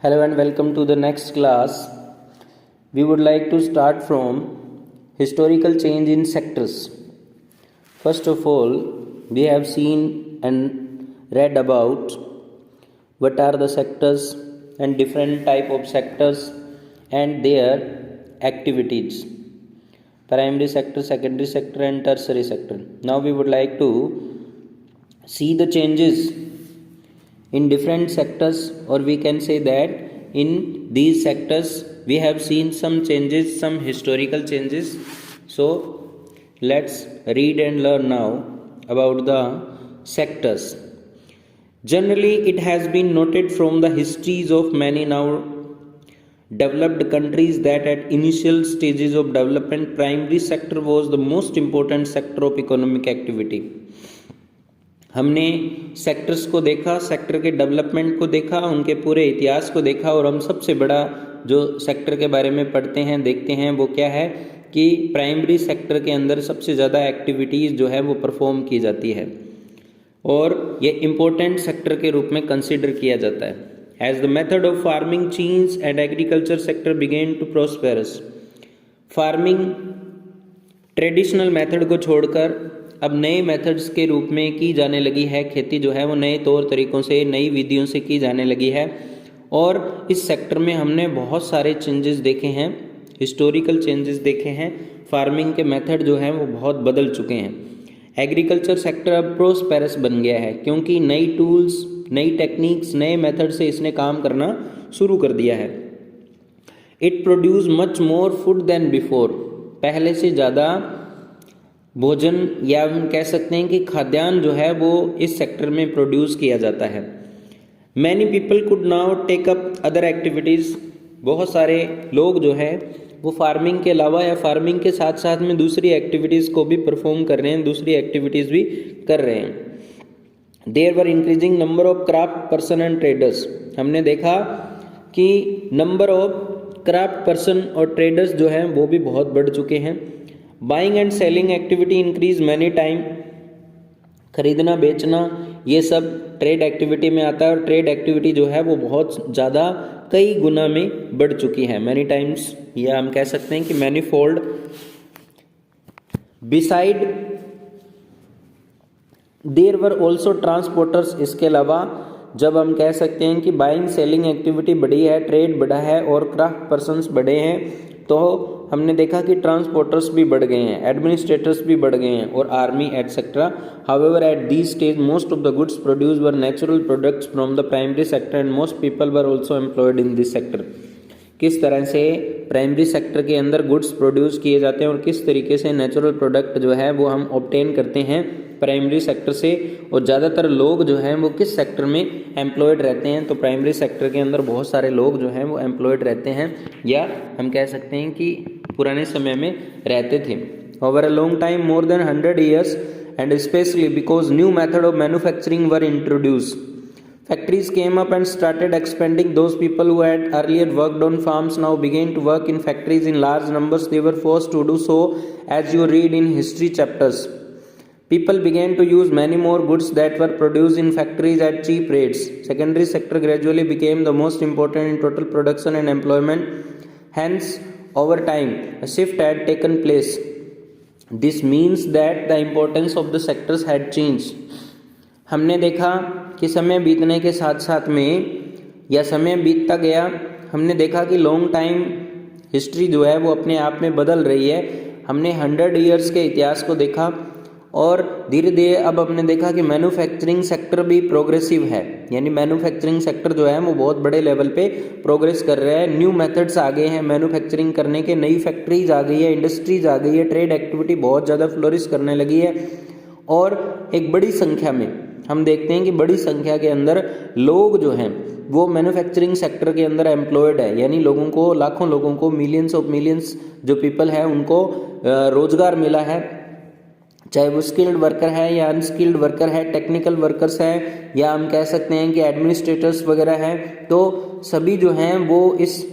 Hello and welcome to the next class. We would like to start from historical change in sectors. First of all, we have seen and read about what are the sectors and different type of sectors and their activities. Primary sector, secondary sector and tertiary sector. Now we would like to see the changes in different sectors, or we can say that in these sectors we have seen some changes, some historical changes. So let's read and learn now about the sectors. Generally, it has been noted from the histories of many now developed countries that at initial stages of development, primary sector was the most important sector of economic activity. हमने sectors को देखा, sector के development को देखा, उनके पूरे इतिहास को देखा, और हम सबसे बड़ा जो सेक्टर के बारे में पढ़ते हैं, देखते हैं, वो क्या है कि प्राइमरी सेक्टर के अंदर सबसे ज़्यादा एक्टिविटीज़ जो है वो परफॉर्म की जाती है और ये इम्पोर्टेंट सेक्टर के रूप में कंसिडर किया जाता है. As the method of farming change and agriculture sector began to prosperous. Farming traditional method को छोड़कर अब नए मेथड्स के रूप में की जाने लगी है. खेती जो है वो नए तौर तरीक़ों से, नई विधियों से की जाने लगी है और इस सेक्टर में हमने बहुत सारे चेंजेस देखे हैं, हिस्टोरिकल चेंजेस देखे हैं. फार्मिंग के मेथड जो हैं वो बहुत बदल चुके हैं. एग्रीकल्चर सेक्टर अब प्रोस्पेरस बन गया है क्योंकि नई टूल्स, नई टेक्निक्स, नए मेथड से इसने काम करना शुरू कर दिया है. It produce much more food than before. पहले से ज़्यादा भोजन या हम कह सकते हैं कि खाद्यान्न जो है वो इस सेक्टर में प्रोड्यूस किया जाता है. Many people could now take up other activities. बहुत सारे लोग जो है वो फार्मिंग के अलावा या फार्मिंग के साथ साथ में दूसरी एक्टिविटीज़ को भी परफॉर्म कर रहे हैं, दूसरी एक्टिविटीज़ भी कर रहे हैं. There were increasing number of craft person and traders. हमने देखा कि नंबर ऑफ क्राफ्ट पर्सन और ट्रेडर्स जो हैं वो भी बहुत बढ़ चुके हैं. Buying and selling activity increase many time. खरीदना बेचना ये सब ट्रेड एक्टिविटी में आता है और ट्रेड एक्टिविटी जो है वो बहुत ज़्यादा कई गुना में बढ़ चुकी है. मैनी टाइम्स या हम कह सकते हैं कि many fold. Beside there were also transporters. इसके अलावा जब हम कह सकते हैं कि बाइंग सेलिंग एक्टिविटी बढ़ी है, ट्रेड बढ़ा है और क्राफ्ट पर्सनस बढ़े हैं, तो हमने देखा कि ट्रांसपोर्टर्स भी बढ़ गए हैं, एडमिनिस्ट्रेटर्स भी बढ़ गए हैं और army etcetera. However at this stage most of the goods produce were natural products from the primary sector and most people were also employed in this sector. किस तरह से प्राइमरी सेक्टर के अंदर गुड्स प्रोड्यूस किए जाते हैं और किस तरीके से नेचुरल प्रोडक्ट जो है वो हम ऑब्टेन करते हैं प्राइमरी सेक्टर से, और ज़्यादातर लोग जो हैं वो किस सेक्टर में एम्प्लॉयड रहते हैं. तो प्राइमरी सेक्टर के अंदर बहुत सारे लोग जो हैं वो एम्प्लॉयड रहते हैं या हम कह सकते हैं कि पुराने समय में रहते थे. Over a long time more than 100 years and specially because new method of manufacturing were introduce. Factories came up and started expanding. Those people who had earlier worked on farms now began to work in factories in large numbers. They were forced to do so, as you read in history chapters. People began to use many more goods that were produced in factories at cheap rates. Secondary sector gradually became the most important in total production and employment. Hence, over time, a shift had taken place. This means that the importance of the sectors had changed. हमने देखा कि समय बीतने के साथ साथ में या समय बीतता गया, हमने देखा कि लॉन्ग टाइम हिस्ट्री जो है वो अपने आप में बदल रही है. हमने 100 years के इतिहास को देखा और धीरे धीरे अब हमने देखा कि मैन्युफैक्चरिंग सेक्टर भी प्रोग्रेसिव है, यानी मैन्युफैक्चरिंग सेक्टर जो है वो बहुत बड़े लेवल पे प्रोग्रेस कर रहा है. न्यू मेथड्स आ गए हैं मैन्युफैक्चरिंग करने के, नई फैक्ट्रीज आ गई है, इंडस्ट्रीज आ गई है, ट्रेड एक्टिविटी बहुत ज़्यादा फ्लोरिश करने लगी है और एक बड़ी संख्या में हम देखते हैं कि बड़ी संख्या के अंदर लोग जो हैं वो मैन्युफैक्चरिंग सेक्टर के अंदर एम्प्लॉयड है, यानी लोगों को, लाखों लोगों को, मिलियंस ऑफ मिलियंस जो पीपल है उनको रोजगार मिला है. चाहे वो स्किल्ड वर्कर है या अनस्किल्ड वर्कर है, टेक्निकल वर्कर्स है या हम कह सकते हैं कि एडमिनिस्ट्रेटर्स वगैरह हैं, तो सभी जो हैं वो इस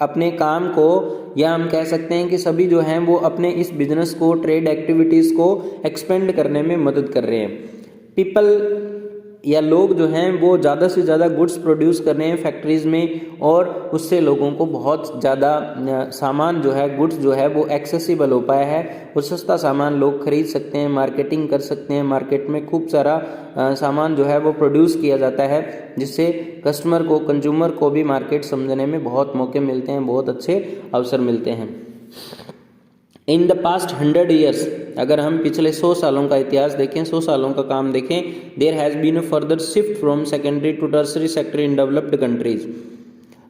अपने काम को या हम कह सकते हैं कि सभी जो हैं वो अपने इस बिजनेस को, ट्रेड एक्टिविटीज़ को एक्सपेंड करने में मदद कर रहे हैं. पीपल या लोग जो हैं वो ज़्यादा से ज़्यादा गुड्स प्रोड्यूस कर रहे हैं फैक्ट्रीज़ में, और उससे लोगों को बहुत ज़्यादा सामान जो है, गुड्स जो है वो एक्सेसिबल हो पाया है, वो सस्ता सामान लोग खरीद सकते हैं, मार्केटिंग कर सकते हैं, मार्केट में खूब सारा सामान जो है वो प्रोड्यूस किया जाता है, जिससे कस्टमर को, कंज्यूमर को भी मार्केट समझने में बहुत मौके मिलते हैं, बहुत अच्छे अवसर मिलते हैं। इन द पास्ट 100 ईयर्स, अगर हम पिछले 100 सालों का इतिहास देखें, 100 सालों का काम देखें, there has been a further shift from secondary to tertiary sector in developed countries.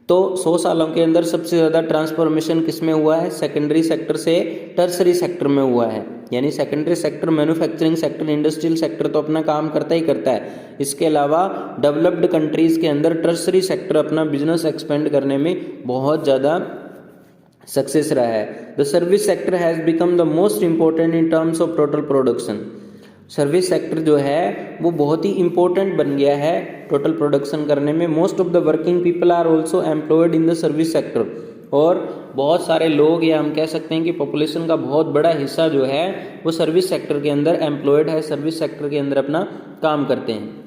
तो 100 सालों के अंदर सबसे ज़्यादा ट्रांसफॉर्मेशन किस में हुआ है? सेकेंडरी सेक्टर से टर्सरी सेक्टर में हुआ है। यानी secondary sector, manufacturing sector, industrial sector तो अपना काम करता ही करता है, इसके अलावा डेवलप्ड कंट्रीज़ के अंदर टर्सरी सेक्टर अपना बिजनेस एक्सपेंड करने में बहुत ज़्यादा सक्सेस रहा है। The service sector has become the most important in terms of total production. Service sector जो है वो बहुत ही इम्पोर्टेंट बन गया है टोटल प्रोडक्शन करने में। Most of the working people are also employed in the service sector, और बहुत सारे लोग, या हम कह सकते हैं कि पॉपुलेशन का बहुत बड़ा हिस्सा जो है वो सर्विस सेक्टर के अंदर एम्प्लॉयड है, सर्विस सेक्टर के अंदर अपना काम करते हैं।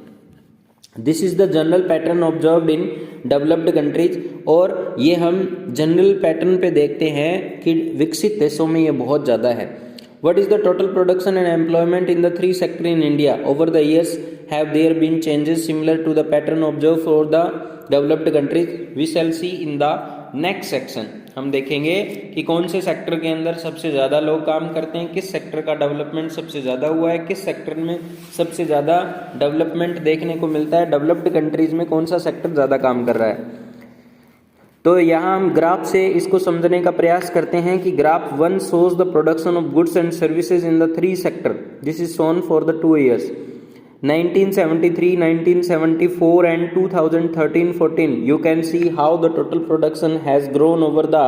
This is the general pattern observed in developed countries, और ये हम जनरल पैटर्न पे देखते हैं कि विकसित देशों में ये बहुत ज़्यादा है। What is the total production and employment in the three sector in India? Over the years, have there been changes similar to the pattern observed for the developed countries? We shall see in the next section. हम देखेंगे कि कौन से sector के अंदर सबसे ज़्यादा लोग काम करते हैं, किस सेक्टर का डेवलपमेंट सबसे ज़्यादा हुआ है, किस सेक्टर में सबसे ज़्यादा डेवलपमेंट देखने को मिलता है, डेवलप्ड कंट्रीज़ में कौन सा सेक्टर ज़्यादा काम कर रहा है। तो यहाँ हम ग्राफ से इसको समझने का प्रयास करते हैं कि graph 1 shows the production of goods and services in the three sector. This is shown for the 2 years 1973, 1974 and 2013-14. You can see how the total production has grown over the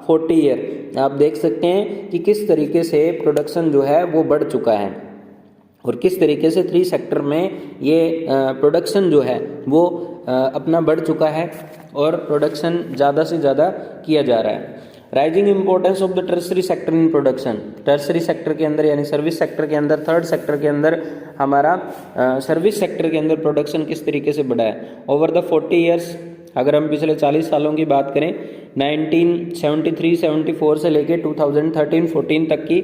40 year. आप देख सकते हैं कि किस तरीके से production जो है वो बढ़ चुका है, और किस तरीके से 3 सेक्टर में ये प्रोडक्शन जो है वो अपना बढ़ चुका है, और प्रोडक्शन ज़्यादा से ज़्यादा किया जा रहा है। Rising importance of the tertiary sector in production. Tertiary sector के अंदर यानी सर्विस सेक्टर के अंदर, थर्ड सेक्टर के अंदर हमारा सर्विस सेक्टर के अंदर प्रोडक्शन किस तरीके से बढ़ा है। ओवर द 40 ईयर्स, अगर हम पिछले 40 सालों की बात करें, 1973-74 से लेके 2013-14 तक की,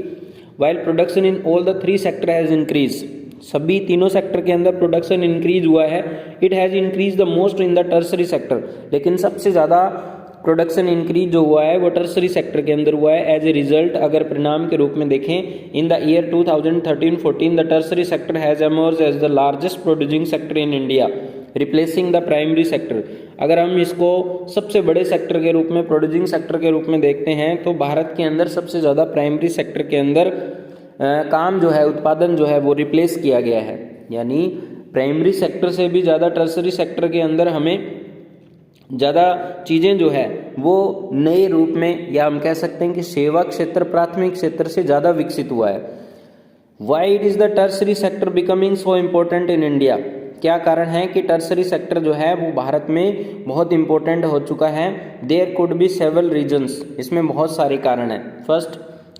while production in all the 3 sector has increase. सभी तीनों सेक्टर के अंदर प्रोडक्शन इंक्रीज हुआ है। It has increase the most in the tertiary sector, लेकिन सबसे ज़्यादा प्रोडक्शन इंक्रीज जो हुआ है वो टर्सरी सेक्टर के अंदर हुआ है। एज ए रिजल्ट, अगर परिणाम के रूप में देखें, in the year 2013-14 the tertiary sector has emerge as the largest producing sector in India, replacing the primary sector. अगर हम इसको सबसे बड़े सेक्टर के रूप में, प्रोड्यूसिंग सेक्टर के रूप में देखते हैं, तो भारत के अंदर सबसे ज़्यादा प्राइमरी सेक्टर के अंदर काम जो है, उत्पादन जो है वो रिप्लेस किया गया है। यानी प्राइमरी सेक्टर से भी ज़्यादा टर्सरी सेक्टर के अंदर हमें ज़्यादा चीज़ें जो है वो नए रूप में, या हम कह सकते हैं कि सेवा क्षेत्र, प्राथमिक क्षेत्र से ज़्यादा विकसित हुआ है। Why it is the tertiary sector becoming so important in India? क्या कारण है कि टर्सरी सेक्टर जो है वो भारत में बहुत इम्पोर्टेंट हो चुका है? There could be several reasons, इसमें बहुत सारे कारण हैं।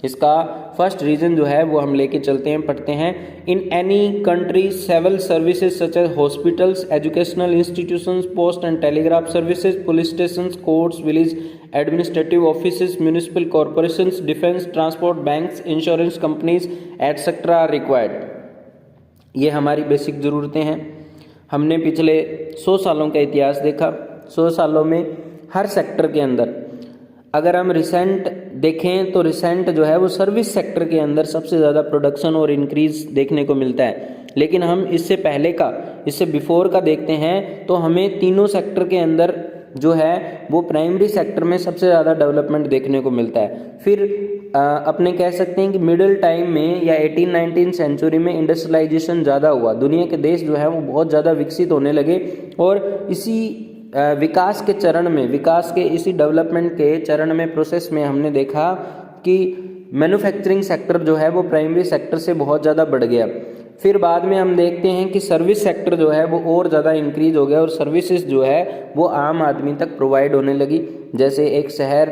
इसका फर्स्ट रीजन जो है वो हम लेके चलते हैं, पढ़ते हैं। In any country several services such as hospitals, educational institutions, post and telegraph services, police stations, courts, village administrative offices, municipal corporations, defence, transport, banks, insurance companies etcetera are required. ये हमारी बेसिक ज़रूरतें हैं। हमने पिछले 100 सालों का इतिहास देखा। 100 सालों में हर सेक्टर के अंदर, अगर हम रिसेंट देखें तो रिसेंट जो है वो सर्विस सेक्टर के अंदर सबसे ज़्यादा प्रोडक्शन और इंक्रीज देखने को मिलता है। लेकिन हम इससे पहले का, इससे बिफोर का देखते हैं तो हमें तीनों सेक्टर के अंदर जो है वो प्राइमरी सेक्टर में सबसे ज़्यादा डेवलपमेंट देखने को मिलता है। फिर अपने कह सकते हैं कि मिडिल टाइम में या 18-19 सेंचुरी में इंडस्ट्रियलाइजेशन ज़्यादा हुआ, दुनिया के देश जो है वो बहुत ज़्यादा विकसित होने लगे, और इसी विकास के चरण में, विकास के इसी डेवलपमेंट के चरण में, प्रोसेस में हमने देखा कि मैन्युफैक्चरिंग सेक्टर जो है वो प्राइमरी सेक्टर से बहुत ज़्यादा बढ़ गया। फिर बाद में हम देखते हैं कि सर्विस सेक्टर जो है वो और ज़्यादा इंक्रीज हो गया, और सर्विसेज जो है वो आम आदमी तक प्रोवाइड होने लगी। जैसे एक शहर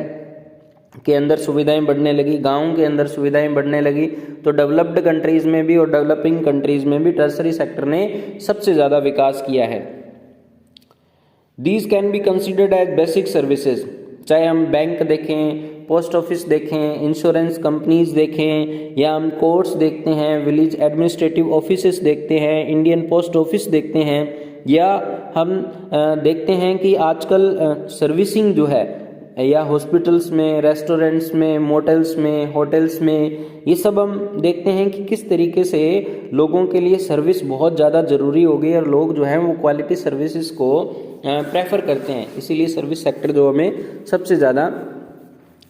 के अंदर सुविधाएं बढ़ने लगी, गाँव के अंदर सुविधाएं बढ़ने लगी, तो डेवलप्ड कंट्रीज़ में भी और डेवलपिंग कंट्रीज़ में भी टर्सरी सेक्टर ने सबसे ज़्यादा विकास किया है। These can be considered as basic services, चाहे हम बैंक देखें, पोस्ट ऑफिस देखें, इंश्योरेंस कंपनीज देखें, या हम कोर्ट्स देखते हैं, विलेज एडमिनिस्ट्रेटिव ऑफिसेस देखते हैं, इंडियन पोस्ट ऑफिस देखते हैं, या हम देखते हैं कि आजकल सर्विसिंग जो है या हॉस्पिटल्स में, रेस्टोरेंट्स में, मोटेल्स में, होटल्स में, ये सब हम देखते हैं कि किस तरीके से लोगों के लिए सर्विस बहुत ज़्यादा ज़रूरी हो गई और लोग जो हैं वो क्वालिटी सर्विसेज को प्रेफर करते हैं। इसीलिए सर्विस सेक्टर जो हमें सबसे ज़्यादा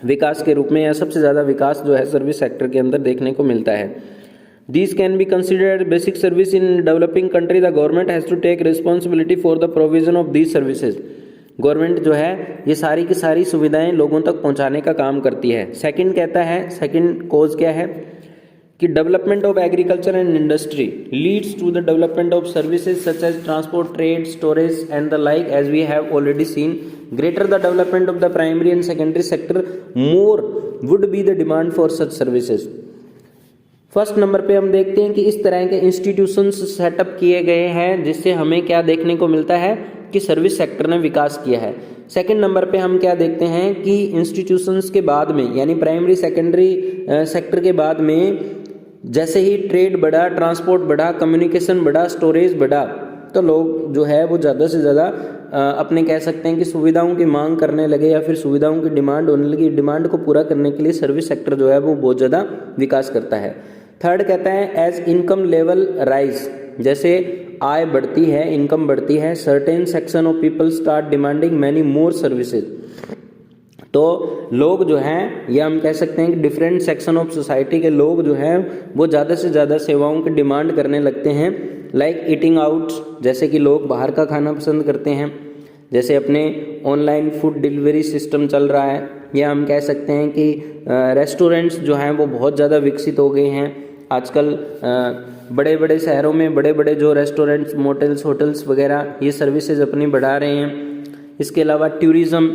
विकास के रूप में या सबसे ज़्यादा विकास जो है सर्विस सेक्टर के अंदर देखने को मिलता है। These can be considered basic service in developing country. The government has to take responsibility for the provision of these services. Government जो है ये सारी की सारी सुविधाएं लोगों तक पहुंचाने का काम करती है। सेकंड कहता है, सेकंड कोज क्या है कि development of agriculture and industry leads to the development of services such as transport, trade, storage and the like, as we have already seen. Greater the development of the primary and secondary sector, more would be the demand for such services. First number पे हम देखते हैं कि इस तरह के institutions setup किए गए हैं जिससे हमें क्या देखने को मिलता है कि सर्विस सेक्टर ने विकास किया है। सेकंड नंबर पे हम क्या देखते हैं कि इंस्टीट्यूशंस के बाद में यानी प्राइमरी सेकेंडरी सेक्टर के बाद में जैसे ही ट्रेड बढ़ा, ट्रांसपोर्ट बढ़ा, कम्युनिकेशन बढ़ा, स्टोरेज बढ़ा, तो लोग जो है वो ज़्यादा से ज़्यादा अपने कह सकते हैं कि सुविधाओं की मांग करने लगे या फिर सुविधाओं की डिमांड होने लगी। डिमांड को पूरा करने के लिए सर्विस सेक्टर जो है वो बहुत ज़्यादा विकास करता है। थर्ड कहता है एज इनकम लेवल राइज, जैसे आय बढ़ती है, इनकम बढ़ती है, certain section of people start demanding many more services, तो लोग जो हैं या हम कह सकते हैं कि डिफरेंट सेक्शन ऑफ सोसाइटी के लोग जो हैं वो ज़्यादा से ज़्यादा सेवाओं की डिमांड करने लगते हैं। लाइक ईटिंग आउट, जैसे कि लोग बाहर का खाना पसंद करते हैं, जैसे अपने ऑनलाइन फूड डिलीवरी सिस्टम चल रहा है, या हम कह सकते हैं कि रेस्टोरेंट्स जो हैं वो बहुत ज़्यादा विकसित हो गए हैं आजकल। बड़े बड़े शहरों में बड़े बड़े जो रेस्टोरेंट्स, मोटेल्स, होटल्स वगैरह ये सर्विसेज अपनी बढ़ा रहे हैं। इसके अलावा tourism,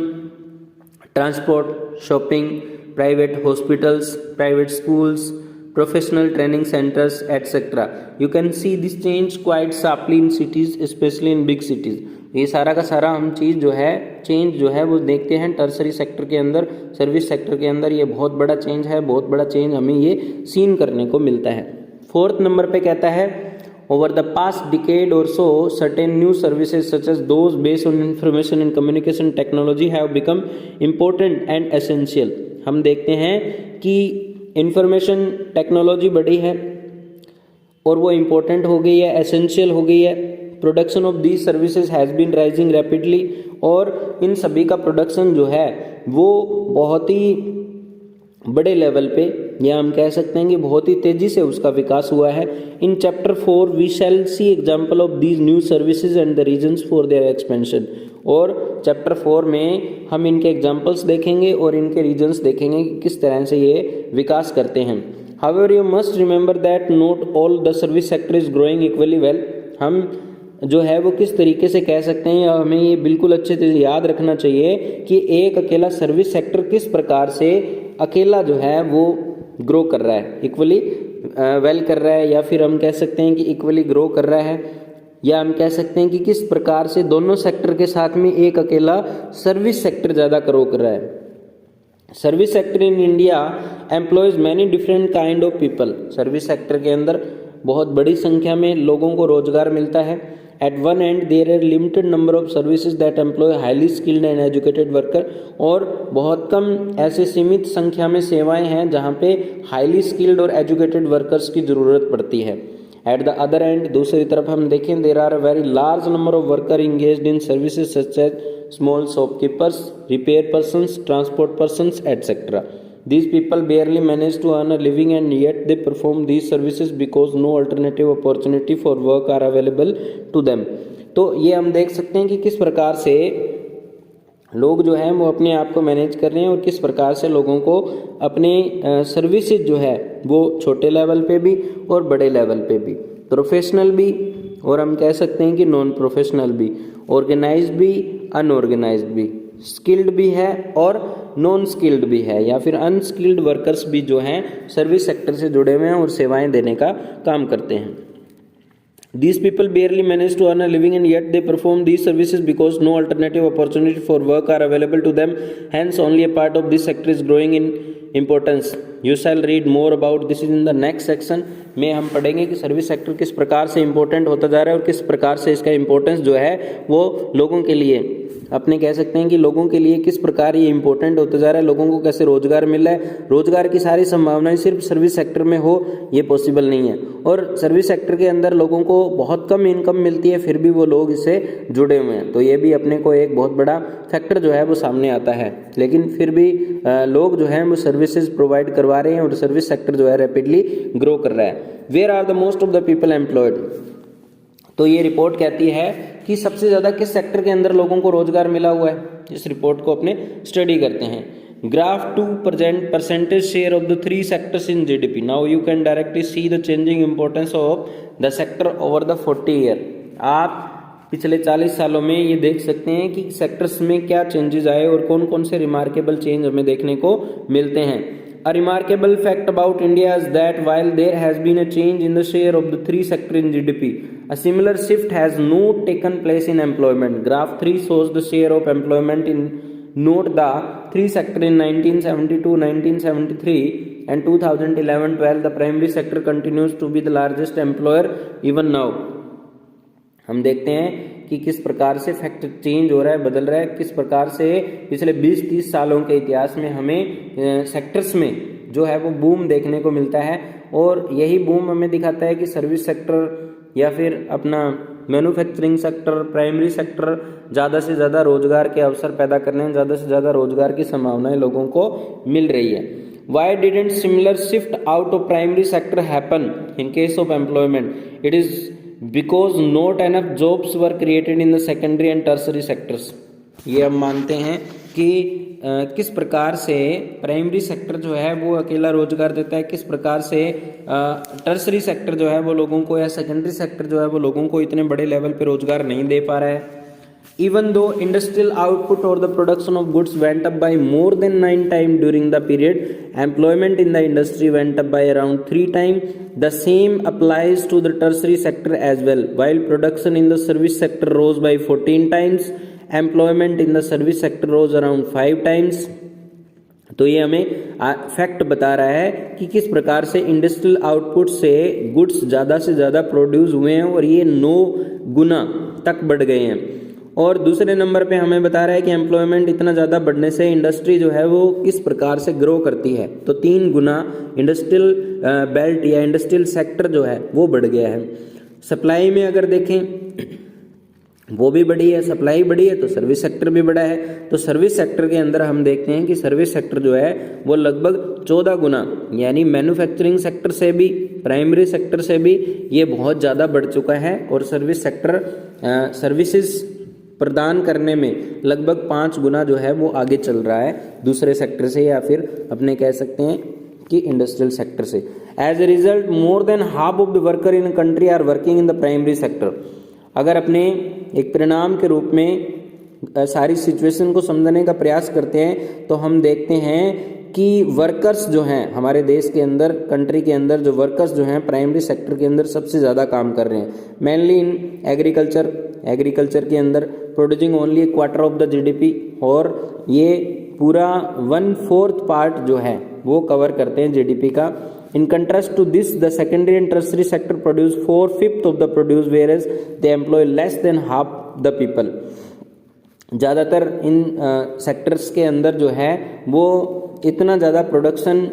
transport, shopping, private hospitals, private schools, professional training centres etcetera. You can see this change quite sharply in cities, specially in big cities. ये सारा का सारा हम चीज़ जो है चेंज जो है वो देखते हैं टर्सरी सेक्टर के अंदर, सर्विस सेक्टर के अंदर। ये बहुत बड़ा चेंज है, बहुत बड़ा चेंज हमें ये सीन करने को मिलता है। फोर्थ नंबर पे कहता है over the past decade or so certain new services such as those based on information and communication technology have become important and essential. हम देखते हैं कि इंफॉर्मेशन टेक्नोलॉजी बढ़ी है और वो इम्पोर्टेंट हो गई है, एसेंशियल हो गई है। Production of these services has been rising rapidly, और इन सभी का प्रोडक्शन जो है वो बहुत ही बड़े लेवल पे या हम कह सकते हैं कि बहुत ही तेज़ी से उसका विकास हुआ है। In chapter 4 we shall see example of these new services and the reasons for their expansion. और चैप्टर 4 में हम इनके एग्जाम्पल्स देखेंगे और इनके रीजन्स देखेंगे कि किस तरह से ये विकास करते हैं। However you must remember that not all the service sector is growing equally well. हम जो है वो किस तरीके से कह सकते हैं, हमें ये बिल्कुल अच्छे से याद रखना चाहिए कि एक अकेला सर्विस सेक्टर किस प्रकार से अकेला जो है वो ग्रो कर रहा है, इक्वली वेल कर रहा है, या फिर हम कह सकते हैं कि इक्वली ग्रो कर रहा है, या हम कह सकते हैं कि किस प्रकार से दोनों सेक्टर के साथ में एक अकेला सर्विस सेक्टर ज़्यादा ग्रो कर रहा है। Service sector in India employees many different kind of people. Service sector के अंदर बहुत बड़ी संख्या में लोगों को रोजगार मिलता है। At one end there are limited number of services that employ highly skilled and educated worker, और बहुत कम ऐसे सीमित संख्या में सेवाएं हैं जहां पे हाईली स्किल्ड और एजुकेटेड वर्कर्स की ज़रूरत पड़ती है। At the other end, दूसरी तरफ हम देखें, there are a very large number of worker engaged in services such as small shopkeepers, repair persons, transport persons, etc. These people barely manage to earn a living and yet they perform these services because no alternative opportunity for work are available to them. तो ये हम देख सकते हैं कि किस प्रकार से लोग जो हैं वो अपने आप को मैनेज कर रहे हैं और किस प्रकार से लोगों को अपने सर्विसेज जो है वो छोटे लेवल पे भी और बड़े लेवल पे भी, प्रोफेशनल भी और हम कह सकते हैं कि नॉन प्रोफेशनल भी, ऑर्गेनाइज्ड भी, अनऑर्गेनाइज्ड भी, स्किल्ड भी है और नॉन स्किल्ड भी है, या फिर अनस्किल्ड वर्कर्स भी जो हैं सर्विस सेक्टर से जुड़े हुए हैं और सेवाएं देने का काम करते हैं। These people barely manage to earn a living and yet they perform these services because no alternative opportunity for work are available to them. Hence, only a part of this sector is growing in importance. You shall read more about this in the next section. में हम पढ़ेंगे कि service sector किस प्रकार से important होता जा रहा है और किस प्रकार से इसका इम्पोर्टेंस जो है वो लोगों के लिए, अपने कह सकते हैं कि लोगों के लिए किस प्रकार ये इम्पोर्टेंट होता जा रहा है, लोगों को कैसे रोजगार मिल रहा है। रोजगार की सारी संभावनाएं सिर्फ सर्विस सेक्टर में हो ये पॉसिबल नहीं है, और सर्विस सेक्टर के अंदर लोगों को बहुत कम इनकम मिलती है, फिर भी वो लोग इससे जुड़े हुए हैं। तो ये भी अपने को एक बहुत बड़ा फैक्टर जो है वो सामने आता है, लेकिन फिर भी लोग जो हैं वो सर्विसेज प्रोवाइड करवा रहे हैं और सर्विस सेक्टर जो है रैपिडली ग्रो कर रहा है। Where are the most of the people employed, तो ये रिपोर्ट कहती है कि सबसे ज़्यादा किस सेक्टर के अंदर लोगों को रोजगार मिला हुआ है। इस रिपोर्ट को अपने स्टडी करते हैं। Graph 2 percentage share of the 3 sectors in GDP. Now you can directly see the changing importance of the sector over the 40 year. आप पिछले 40 सालों में ये देख सकते हैं कि सेक्टर्स में क्या चेंजेस आए और कौन कौन से रिमार्केबल चेंज हमें देखने को मिलते हैं। A remarkable fact about India is that while there has been a change in the share of the 3 sector in GDP, a similar shift has not taken place in employment. Graph 3 shows the share of employment in note the 3 sector in 1972, 1973 and 2011-12. The primary sector continues to be the largest employer even now. हम देखते हैं कि किस प्रकार से fact change हो रहा है, बदल रहा है, किस प्रकार से पिछले 20-30 सालों के इतिहास में हमें सेक्टर्स में जो है वो बूम देखने को मिलता है, और यही बूम हमें दिखाता है कि सर्विस सेक्टर या फिर अपना मैन्युफैक्चरिंग सेक्टर, प्राइमरी सेक्टर ज़्यादा से ज़्यादा रोजगार के अवसर पैदा करने में ज़्यादा से ज़्यादा रोजगार की संभावनाएं लोगों को मिल रही है। Why didn't similar shift out of primary sector happen in case of employment? It is because not enough jobs were created in the secondary and tertiary sectors. ये हम मानते हैं कि किस प्रकार से प्राइमरी सेक्टर जो है वो अकेला रोजगार देता है, किस प्रकार से टर्सरी सेक्टर जो है वो लोगों को, या सेकेंडरी सेक्टर जो है वो लोगों को इतने बड़े लेवल पे रोजगार नहीं दे पा रहा है। Even though industrial output or the production of goods went up by more than 9 times during the period, employment in the industry went up by around 3 times. The same applies to the tertiary sector as well. While production in the service sector rose by 14 times, employment in the service sector rose around 5 times. तो ये हमें fact बता रहा है कि किस प्रकार से इंडस्ट्रियल आउटपुट से गुड्स ज़्यादा से ज़्यादा प्रोड्यूस हुए हैं और ये 9 गुना तक बढ़ गए हैं। और दूसरे नंबर पे हमें बता रहा है कि एम्प्लॉयमेंट इतना ज़्यादा बढ़ने से इंडस्ट्री जो है वो किस प्रकार से ग्रो करती है, तो 3 गुना इंडस्ट्रियल बेल्ट या इंडस्ट्रियल सेक्टर जो है वो बढ़ गया है। सप्लाई में अगर देखें वो भी बढ़ी है, सप्लाई बढ़ी है तो सर्विस सेक्टर भी बढ़ा है। तो सर्विस सेक्टर के अंदर हम देखते हैं कि सर्विस सेक्टर जो है वो लगभग 14 गुना, यानी मैन्युफैक्चरिंग सेक्टर से भी, प्राइमरी सेक्टर से भी ये बहुत ज़्यादा बढ़ चुका है, और सर्विस सेक्टर सर्विसेज प्रदान करने में लगभग 5 गुना जो है वो आगे चल रहा है दूसरे सेक्टर से, या फिर अपने कह सकते हैं कि इंडस्ट्रियल सेक्टर से। As a result more than half of the worker in country are working in the primary sector. अगर अपने एक परिणाम के रूप में सारी सिचुएशन को समझने का प्रयास करते हैं तो हम देखते हैं कि वर्कर्स जो हैं हमारे देश के अंदर, कंट्री के अंदर जो वर्कर्स जो हैं प्राइमरी सेक्टर के अंदर सबसे ज़्यादा काम कर रहे हैं, मेनली इन एग्रीकल्चर के अंदर, producing only A quarter of the GDP, और ये पूरा 1/4 पार्ट जो है वो कवर करते हैं जीडीपी का। In contrast to this, the secondary and tertiary sector produce 4/5 of the produce, whereas they employ less than half the people. ज़्यादातर इन सेक्टर्स के अंदर जो है वो इतना ज़्यादा प्रोडक्शन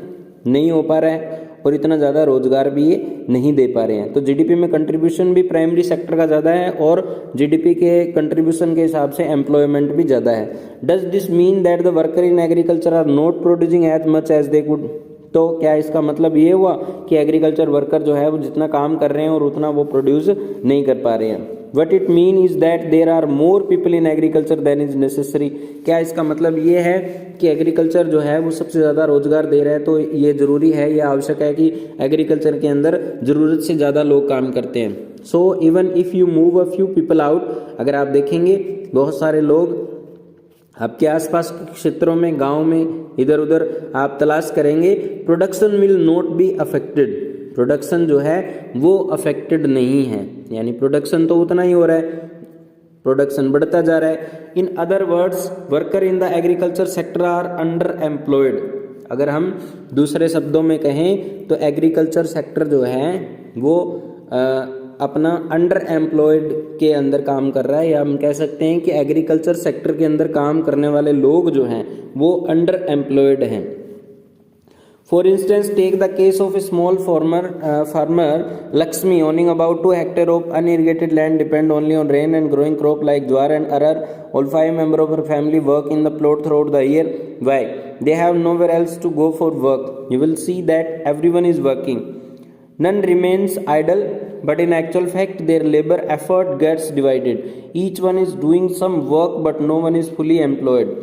नहीं हो पा रहा है और इतना ज़्यादा रोजगार भी ये नहीं दे पा रहे हैं। तो जीडीपी में कंट्रीब्यूशन भी प्राइमरी सेक्टर का ज़्यादा है और जीडीपी के कंट्रीब्यूशन के हिसाब से एम्प्लॉयमेंट भी ज़्यादा है। Does this mean that the worker in agriculture are not producing as much as they could? तो क्या इसका मतलब ये हुआ कि एग्रीकल्चर वर्कर जो है वो जितना काम कर रहे हैं और उतना वो प्रोड्यूस नहीं कर पा रहे हैं? What it mean is that there are more people in agriculture than is necessary. क्या इसका मतलब ये है कि एग्रीकल्चर जो है वो सबसे ज़्यादा रोजगार दे रहा है, तो ये ज़रूरी है, ये आवश्यक है कि एग्रीकल्चर के अंदर ज़रूरत से ज़्यादा लोग काम करते हैं। So even if you move a few people out, अगर आप देखेंगे बहुत सारे लोग आपके आसपास के क्षेत्रों में, गांव में, इधर उधर आप तलाश करेंगे, production will not be affected. Production जो है वो अफेक्टेड नहीं है, यानी प्रोडक्शन तो उतना ही हो रहा है, प्रोडक्शन बढ़ता जा रहा है। In other words, worker in the agriculture sector are underemployed. अगर हम दूसरे शब्दों में कहें तो एग्रीकल्चर सेक्टर जो है वो अपना अंडर एम्प्लॉयड के अंदर काम कर रहा है, या हम कह सकते हैं कि एग्रीकल्चर सेक्टर के अंदर काम करने वाले लोग जो हैं वो अंडर एम्प्लॉयड हैं। For instance, take the case of a small farmer Lakshmi owning about 2 hectares of unirrigated land, depend only on rain and growing crop like jowar and arhar. All 5 members of her family work in the plot throughout the year. Why? They have nowhere else to go for work. You will see that everyone is working. None remains idle, but in actual fact their labor effort gets divided. Each one is doing some work, but no one is fully employed.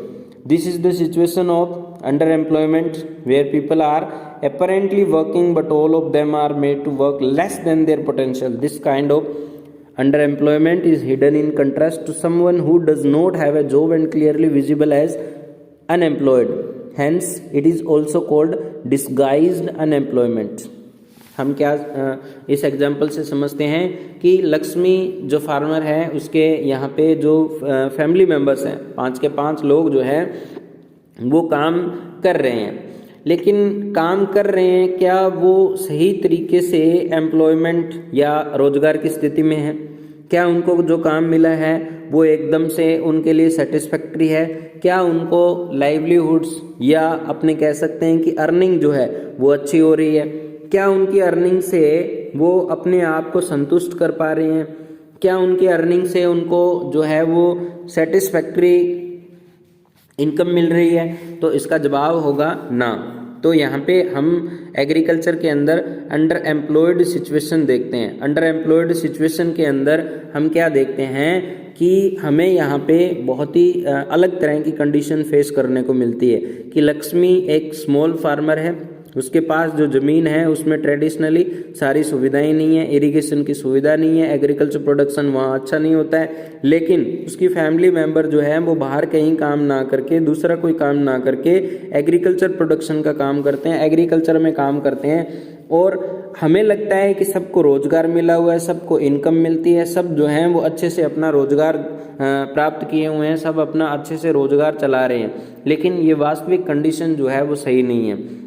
This is the situation of underemployment, where people are apparently working but all of them are made to work less than their potential. This kind of underemployment is hidden in contrast to someone who does not have a job and clearly visible as unemployed. Hence, it is also called disguised unemployment. हम क्या इस example से समझते हैं कि लक्ष्मी जो farmer है उसके यहाँ पे जो फैमिली मेम्बर्स हैं, 5 के 5 लोग जो हैं वो काम कर रहे हैं, लेकिन काम कर रहे हैं क्या वो सही तरीके से एम्प्लॉयमेंट या रोजगार की स्थिति में है? क्या उनको जो काम मिला है वो एकदम से उनके लिए सेटिस्फैक्ट्री है? क्या उनको लाइवलीहुड्स या अपने कह सकते हैं कि अर्निंग जो है वो अच्छी हो रही है? क्या उनकी अर्निंग से वो अपने आप को संतुष्ट कर पा रहे हैं? क्या उनकी अर्निंग से उनको जो है वो सेटिस्फैक्ट्री इनकम मिल रही है? तो इसका जवाब होगा ना। तो यहाँ पे हम एग्रीकल्चर के अंदर अंडर एम्प्लॉयड सिचुएशन देखते हैं। अंडर एम्प्लॉयड सिचुएशन के अंदर हम क्या देखते हैं कि हमें यहाँ पे बहुत ही अलग तरह की कंडीशन फेस करने को मिलती है कि लक्ष्मी एक स्मॉल फार्मर है, उसके पास जो ज़मीन है उसमें ट्रेडिशनली सारी सुविधाएं नहीं है, इरिगेशन की सुविधा नहीं है, एग्रीकल्चर प्रोडक्शन वहाँ अच्छा नहीं होता है, लेकिन उसकी फैमिली मेंबर जो है वो बाहर कहीं काम ना करके, दूसरा कोई काम ना करके एग्रीकल्चर प्रोडक्शन का काम करते हैं, एग्रीकल्चर में काम करते हैं। और हमें लगता है कि सबको रोजगार मिला हुआ है, सबको इनकम मिलती है, सब जो हैं वो अच्छे से अपना रोजगार प्राप्त किए हुए हैं, सब अपना अच्छे से रोजगार चला रहे हैं, लेकिन ये वास्तविक कंडीशन जो है वो सही नहीं है।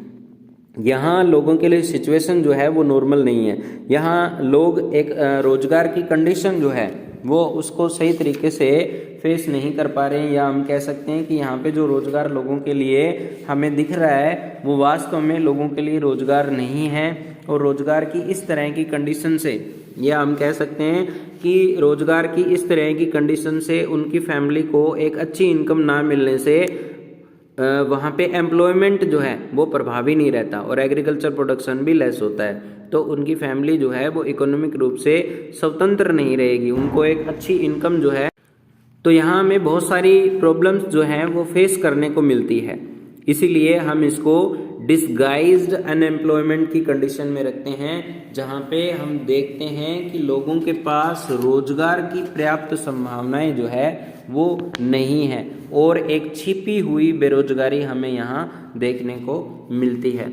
यहाँ लोगों के लिए सिचुएशन जो है वो नॉर्मल नहीं है। यहाँ लोग एक रोजगार की कंडीशन जो है वो उसको सही तरीके से फेस नहीं कर पा रहे हैं, या हम कह सकते हैं कि यहाँ पे जो रोजगार लोगों के लिए हमें दिख रहा है वो वास्तव में लोगों के लिए रोजगार नहीं है। और रोजगार की इस तरह की कंडीशन से, या हम कह सकते हैं कि रोजगार की इस तरह की कंडीशन से उनकी फैमिली को एक अच्छी इनकम ना मिलने से वहाँ पे एम्प्लॉयमेंट जो है वो प्रभावी नहीं रहता और एग्रीकल्चर प्रोडक्शन भी लेस होता है, तो उनकी फैमिली जो है वो इकोनॉमिक रूप से स्वतंत्र नहीं रहेगी, उनको एक अच्छी इनकम जो है। तो यहाँ हमें बहुत सारी प्रॉब्लम्स जो हैं वो फेस करने को मिलती है, इसीलिए हम इसको डिसगाइज्ड अनएम्प्लॉयमेंट की कंडीशन में रखते हैं, जहाँ पे हम देखते हैं कि लोगों के पास रोजगार की पर्याप्त संभावनाएं जो है वो नहीं है और एक छिपी हुई बेरोजगारी हमें यहाँ देखने को मिलती है।